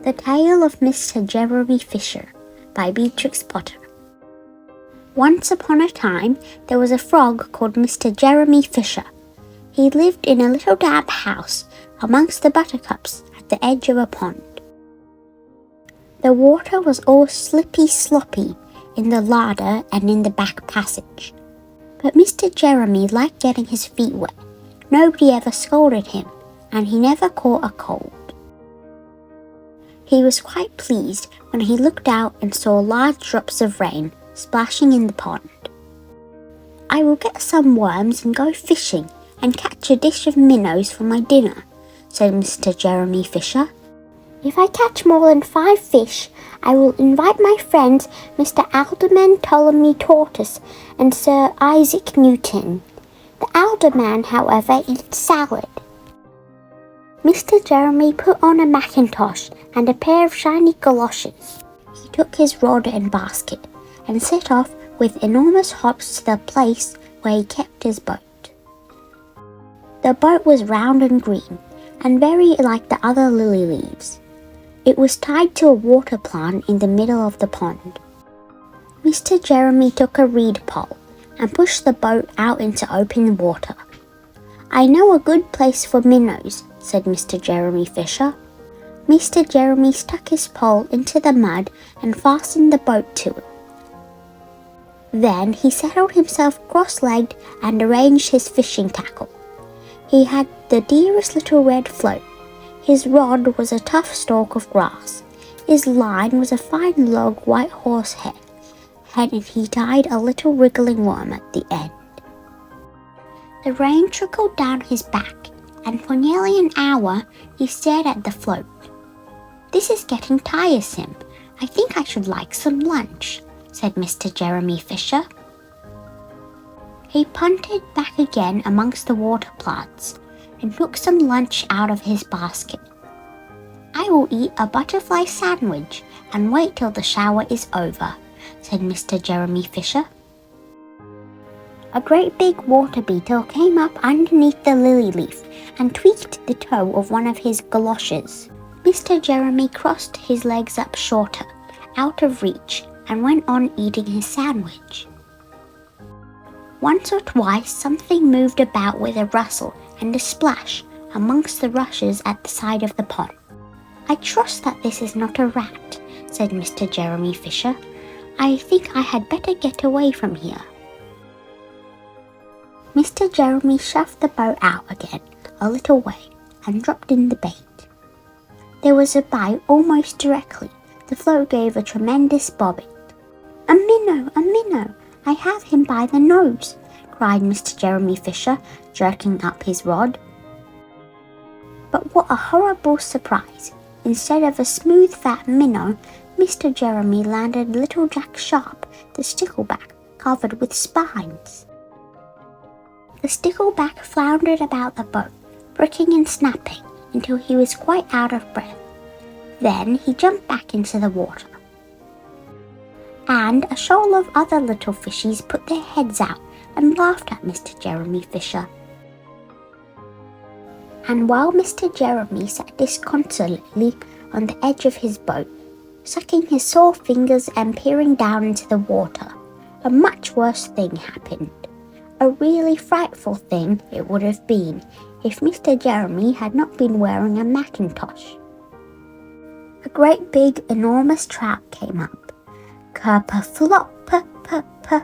The Tale of Mr. Jeremy Fisher by Beatrix Potter. Once upon a time, there was a frog called Mr. Jeremy Fisher. He lived in a little damp house amongst the buttercups at the edge of a pond. The water was all slippy-sloppy in the larder and in the back passage. But Mr. Jeremy liked getting his feet wet. Nobody ever scolded him, and he never caught a cold. He was quite pleased when he looked out and saw large drops of rain splashing in the pond. "I will get some worms and go fishing and catch a dish of minnows for my dinner," said Mr. Jeremy Fisher. "If I catch more than 5 fish, I will invite my friends Mr. Alderman Ptolemy Tortoise and Sir Isaac Newton. The alderman, however, eats salad." Mr. Jeremy put on a mackintosh and a pair of shiny galoshes. He took his rod and basket and set off with enormous hops to the place where he kept his boat. The boat was round and green, and very like the other lily leaves. It was tied to a water plant in the middle of the pond. Mr. Jeremy took a reed pole and pushed the boat out into open water. "I know a good place for minnows," said Mr. Jeremy Fisher. Mr. Jeremy stuck his pole into the mud and fastened the boat to it. Then he settled himself cross-legged and arranged his fishing tackle. He had the dearest little red float. His rod was a tough stalk of grass. His line was a fine log white horsehair, and he tied a little wriggling worm at the end. The rain trickled down his back, and for nearly an hour he stared at the float. "This is getting tiresome. I think I should like some lunch," said Mr. Jeremy Fisher. He punted back again amongst the water plants and took some lunch out of his basket. "I will eat a butterfly sandwich and wait till the shower is over," said Mr. Jeremy Fisher. A great big water beetle came up underneath the lily leaf and tweaked the toe of one of his galoshes. Mr. Jeremy crossed his legs up shorter, out of reach, and went on eating his sandwich. Once or twice something moved about with a rustle and a splash amongst the rushes at the side of the pond. "I trust that this is not a rat," said Mr. Jeremy Fisher. "I think I had better get away from here." Mr. Jeremy shoved the boat out again a little way and dropped in the bait. There was a bite almost directly. The float gave a tremendous bobbing. "A minnow! A minnow! I have him by the nose!" cried Mr. Jeremy Fisher, jerking up his rod. But what a horrible surprise! Instead of a smooth fat minnow, Mr. Jeremy landed little Jack Sharp, the stickleback, covered with spines. The stickleback floundered about the boat, bricking and snapping until he was quite out of breath. Then he jumped back into the water. And a shoal of other little fishies put their heads out and laughed at Mr. Jeremy Fisher. And while Mr. Jeremy sat disconsolately on the edge of his boat, sucking his sore fingers and peering down into the water, a much worse thing happened. A really frightful thing it would have been if Mr. Jeremy had not been wearing a mackintosh. A great big enormous trout came up, kerp-a-flop, p-p-p,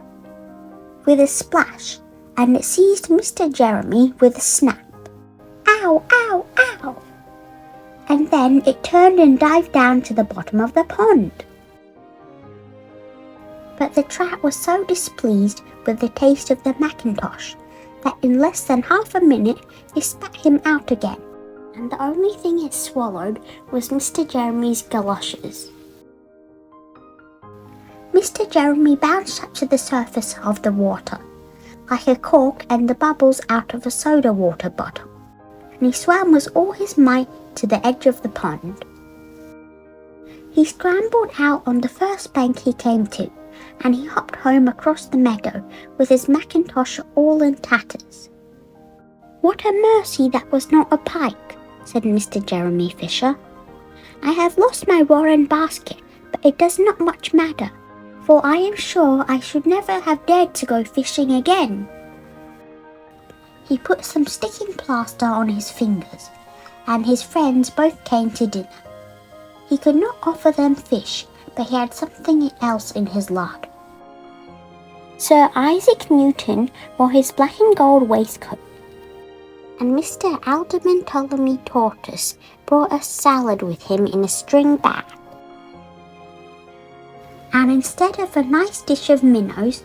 with a splash, and it seized Mr. Jeremy with a snap. "Ow, ow, ow!" And then it turned and dived down to the bottom of the pond. But the trout was so displeased with the taste of the mackintosh that in less than half a minute it spat him out again, and the only thing it swallowed was Mr. Jeremy's galoshes. Mr. Jeremy bounced up to the surface of the water, like a cork and the bubbles out of a soda water bottle, and he swam with all his might to the edge of the pond. He scrambled out on the first bank he came to, and he hopped home across the meadow with his mackintosh all in tatters. "What a mercy that was not a pike," said Mr. Jeremy Fisher. I have lost my warren basket, but it does not much matter, for I am sure I should never have dared to go fishing again." He put some sticking plaster on his fingers, and his friends both came to dinner. He could not offer them fish, but he had something else in his larder. Sir Isaac Newton wore his black and gold waistcoat, and Mr. Alderman Ptolemy Tortoise brought a salad with him in a string bag. And instead of a nice dish of minnows,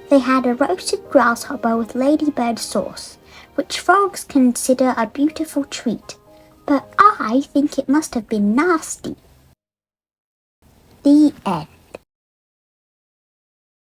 they had a roasted grasshopper with ladybird sauce, which frogs consider a beautiful treat, but I think it must have been nasty. The end.